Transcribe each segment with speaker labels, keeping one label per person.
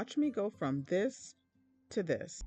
Speaker 1: watch me go from this to this.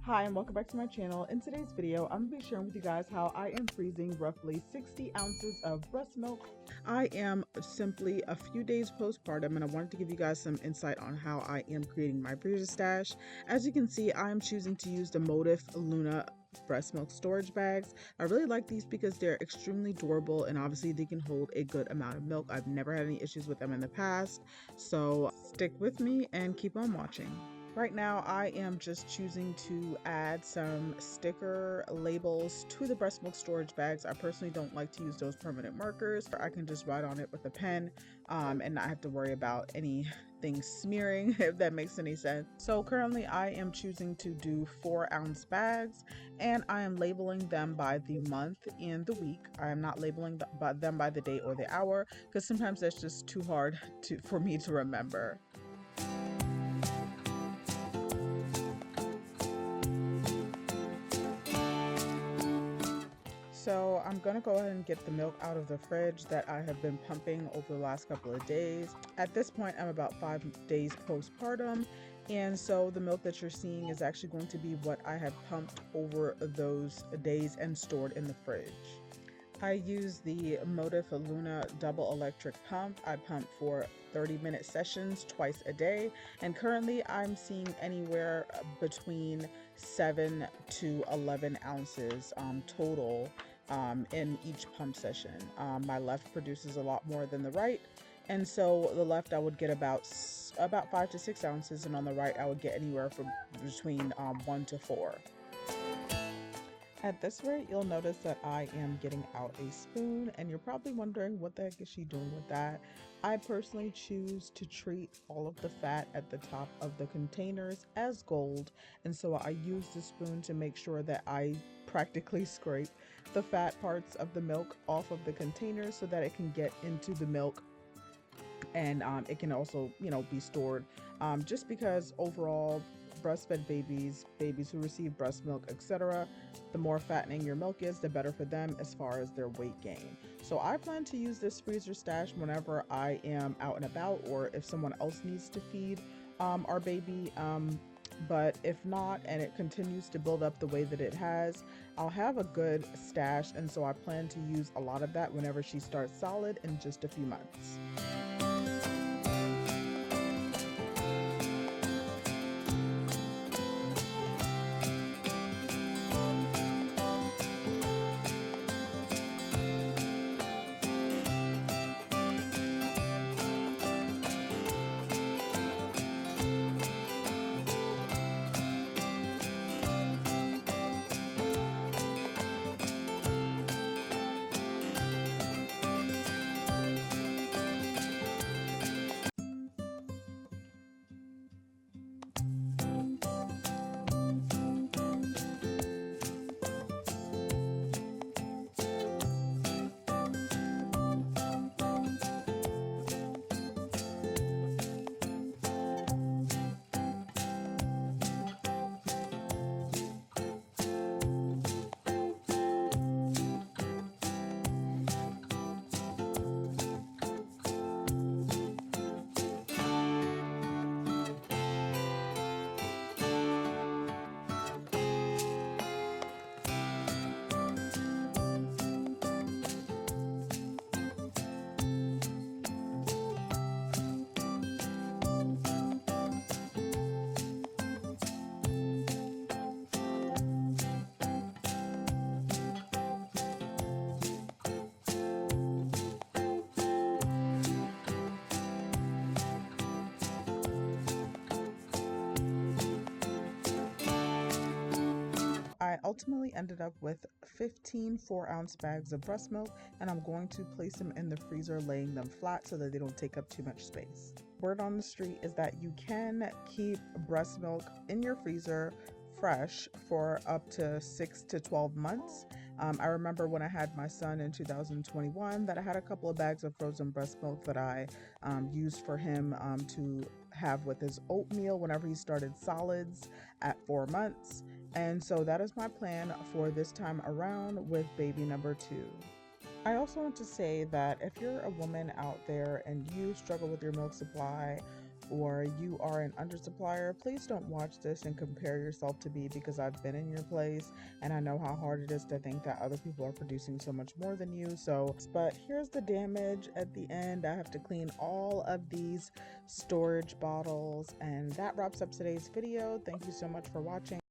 Speaker 1: Hi and welcome back to my channel. In today's video, I'm going to be sharing with you guys how I am freezing roughly 60 ounces of breast milk. I am simply a few days postpartum and I wanted to give you guys some insight on how I am creating my freezer stash. As you can see, I am choosing to use the Motif Luna breast milk storage bags. I really like these because they're extremely durable and obviously they can hold a good amount of milk. I've never had any issues with them in the past, so stick with me and keep on watching. Right now, I am just choosing to add some sticker labels to the breast milk storage bags. I personally don't like to use those permanent markers. I can just write on it with a pen and not have to worry about anything smearing, if that makes any sense. So currently I am choosing to do 4-ounce bags and I am labeling them by the month and the week. I am not labeling them by the day or the hour because sometimes that's just too hard for me to remember. So I'm gonna go ahead and get the milk out of the fridge that I have been pumping over the last couple of days. At this point, I'm about 5 days postpartum, and so the milk that you're seeing is actually going to be what I have pumped over those days and stored in the fridge. I use the Motif Luna double electric pump. I pump for 30-minute sessions twice a day, and currently I'm seeing anywhere between 7 to 11 ounces total in each pump session. My left produces a lot more than the right, and so the left I would get about 5 to 6 ounces, and on the right I would get anywhere from between 1 to 4. At this rate, you'll notice that I am getting out a spoon, and you're probably wondering what the heck is she doing with that. I personally choose to treat all of the fat at the top of the containers as gold, and so I use the spoon to make sure that I practically scrape the fat parts of the milk off of the containers so that it can get into the milk and it can also, be stored. Just because overall, breastfed babies who receive breast milk, etc., the more fattening your milk is, the better for them as far as their weight gain. So I plan to use this freezer stash whenever I am out and about, or if someone else needs to feed our baby. But if not, and it continues to build up the way that it has, I'll have a good stash, and so I plan to use a lot of that whenever she starts solid in just a few months. I ultimately ended up with 15 4-ounce bags of breast milk, and I'm going to place them in the freezer, laying them flat so that they don't take up too much space. Word on the street is that you can keep breast milk in your freezer fresh for up to 6 to 12 months. I remember when I had my son in 2021 that I had a couple of bags of frozen breast milk that I used for him to have with his oatmeal whenever he started solids at 4 months. And so that is my plan for this time around with baby number 2. I also want to say that if you're a woman out there and you struggle with your milk supply, or you are an undersupplier, please don't watch this and compare yourself to me, because I've been in your place and I know how hard it is to think that other people are producing so much more than you. So, but here's the damage at the end. I have to clean all of these storage bottles, and that wraps up today's video. Thank you so much for watching.